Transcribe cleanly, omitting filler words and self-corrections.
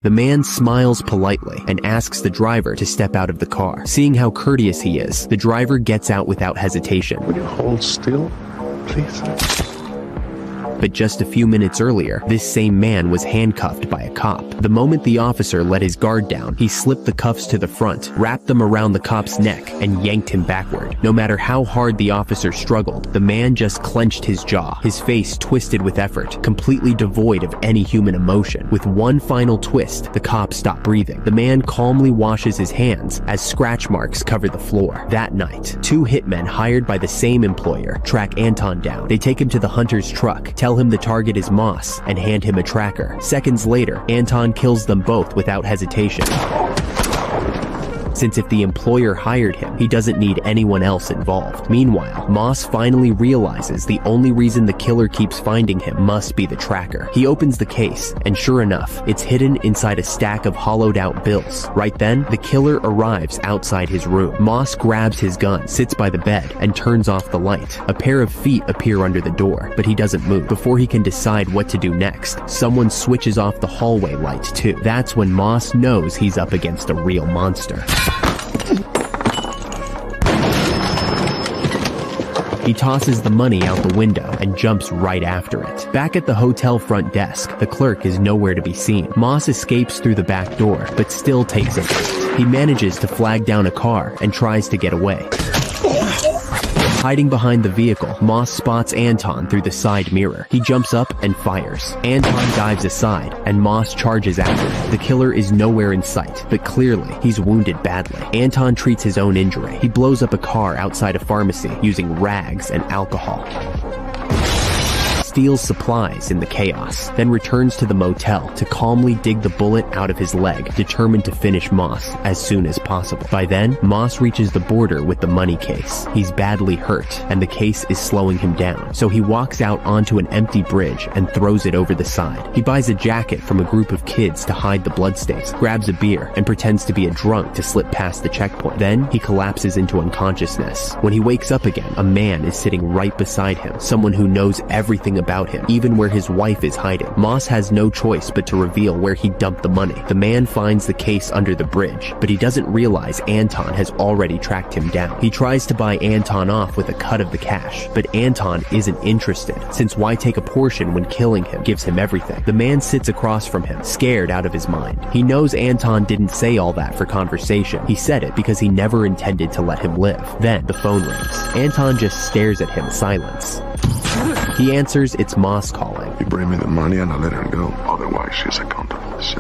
The man smiles politely and asks the driver to step out of the car. Seeing how courteous he is, the driver gets out without hesitation. Will you hold still, please? But just a few minutes earlier, this same man was handcuffed by a cop. The moment the officer let his guard down, he slipped the cuffs to the front, wrapped them around the cop's neck, and yanked him backward. No matter how hard the officer struggled, the man just clenched his jaw, his face twisted with effort, completely devoid of any human emotion. With one final twist, the cop stopped breathing. The man calmly washes his hands as scratch marks cover the floor. That night, two hitmen hired by the same employer track Anton down. They take him to the hunter's truck, tell him the target is Moss, and hand him a tracker. Seconds later, Anton kills them both without hesitation. Since if the employer hired him, he doesn't need anyone else involved. Meanwhile, Moss finally realizes the only reason the killer keeps finding him must be the tracker. He opens the case, and sure enough, it's hidden inside a stack of hollowed out bills. Right then, the killer arrives outside his room. Moss grabs his gun, sits by the bed, and turns off the light. A pair of feet appear under the door, but he doesn't move. Before he can decide what to do next, someone switches off the hallway light too. That's when Moss knows he's up against a real monster. He tosses the money out the window and jumps right after it. Back at the hotel front desk, the clerk is nowhere to be seen. Moss escapes through the back door, but still takes a hit. He manages to flag down a car and tries to get away. Hiding behind the vehicle, Moss spots Anton through the side mirror. He jumps up and fires. Anton dives aside, and Moss charges after. The killer is nowhere in sight, but clearly, he's wounded badly. Anton treats his own injury. He blows up a car outside a pharmacy using rags and alcohol. Steals supplies in the chaos, then returns to the motel to calmly dig the bullet out of his leg, determined to finish Moss as soon as possible. By then, Moss reaches the border with the money case. He's badly hurt, and the case is slowing him down, so he walks out onto an empty bridge and throws it over the side. He buys a jacket from a group of kids to hide the bloodstains, grabs a beer, and pretends to be a drunk to slip past the checkpoint. Then, he collapses into unconsciousness. When he wakes up again, a man is sitting right beside him, someone who knows everything about him, even where his wife is hiding. Moss has no choice but to reveal where he dumped the money. The man finds the case under the bridge, but he doesn't realize Anton has already tracked him down. He tries to buy Anton off with a cut of the cash, but Anton isn't interested, since why take a portion when killing him gives him everything. The man sits across from him, scared out of his mind. He knows Anton didn't say all that for conversation. He said it because he never intended to let him live. Then, the phone rings. Anton just stares at him in silence. He answers it's Moss calling. You bring me the money and I let her go. Otherwise, she's accountable. See?